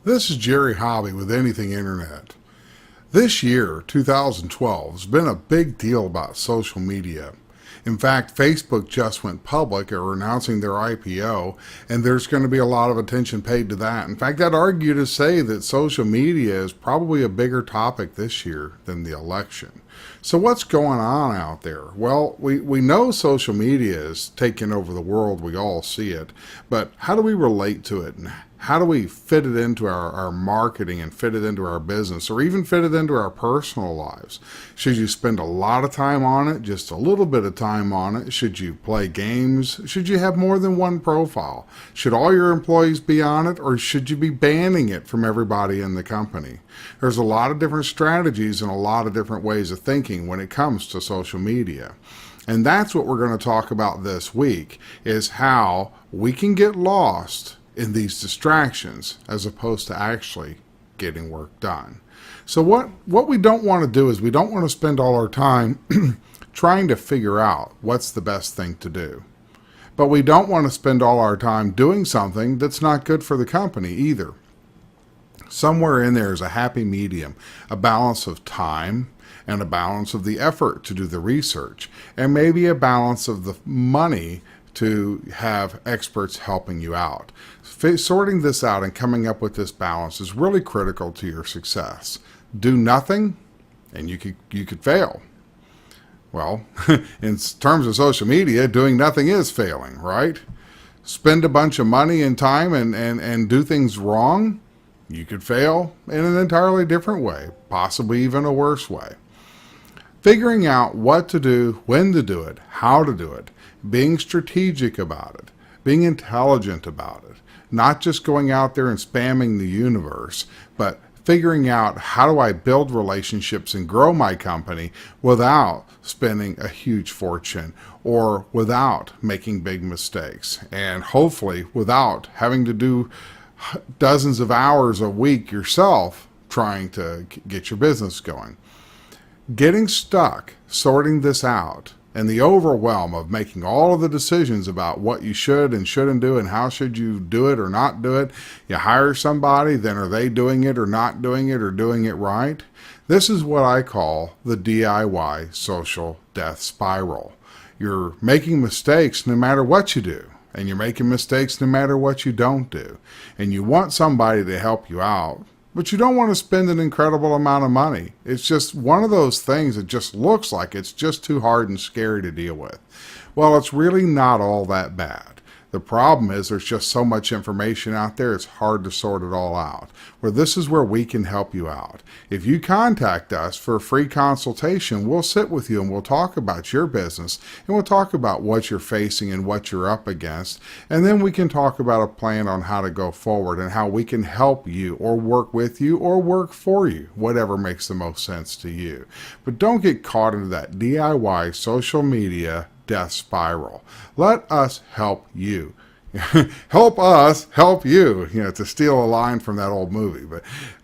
This is Jerry Hobby with Anything Internet. This year, 2012, has been a big deal about social media. In fact, Facebook just went public or announcing their IPO, and there's going to be a lot of attention paid to that. In fact, I'd argue to say that social media is probably a bigger topic this year than the election. So what's going on out there? Well, we know social media is taking over the world. We all see it. But how do we relate to it? And how do we fit it into our marketing and fit it into our business or even fit it into our personal lives? Should you spend a lot of time on it, just a little bit of time on it? Should you play games? Should you have more than one profile? Should all your employees be on it, or should you be banning it from everybody in the company? There's a lot of different strategies and a lot of different ways of thinking when it comes to social media. And that's what we're going to talk about this week, is how we can get lost in these distractions as opposed to actually getting work done. So what we don't want to do is we don't want to spend all our time trying to figure out what's the best thing to do. But we don't want to spend all our time doing something that's not good for the company either. Somewhere in there is a happy medium, a balance of time and a balance of the effort to do the research, and maybe a balance of the money to have experts helping you out. Sorting this out and coming up with this balance is really critical to your success. Do nothing and you could fail. Well, in terms of social media, doing nothing is failing, right? Spend a bunch of money and time and do things wrong, you could fail in an entirely different way, possibly even a worse way. Figuring out what to do, when to do it, how to do it, being strategic about it, being intelligent about it, not just going out there and spamming the universe, but figuring out how do I build relationships and grow my company without spending a huge fortune or without making big mistakes, and hopefully without having to do dozens of hours a week yourself trying to get your business going. Getting stuck sorting this out and the overwhelm of making all of the decisions about what you should and shouldn't do and how should you do it or not do it. You hire somebody, then are they doing it or not doing it or doing it right? This is what I call the DIY social death spiral. You're making mistakes no matter what you do, and you're making mistakes no matter what you don't do. And you want somebody to help you out, but you don't want to spend an incredible amount of money. It's just one of those things that just looks like it's just too hard and scary to deal with. Well, it's really not all that bad. The problem is there's just so much information out there, it's hard to sort it all out. Well, this is where we can help you out. If you contact us for a free consultation, we'll sit with you and we'll talk about your business, and we'll talk about what you're facing and what you're up against, and then we can talk about a plan on how to go forward and how we can help you or work with you or work for you, whatever makes the most sense to you. But don't get caught into that DIY social media death spiral. Let us help you. Help us help you, to steal a line from that old movie. But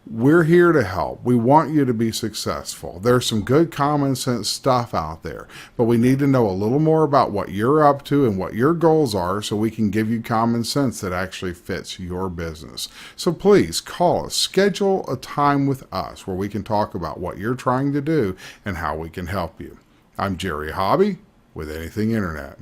we're here to help. We want you to be successful. There's some good common sense stuff out there, but we need to know a little more about what you're up to and what your goals are so we can give you common sense that actually fits your business. So please call us, schedule a time with us where we can talk about what you're trying to do and how we can help you. I'm Jerry Hobby with Anything Internet.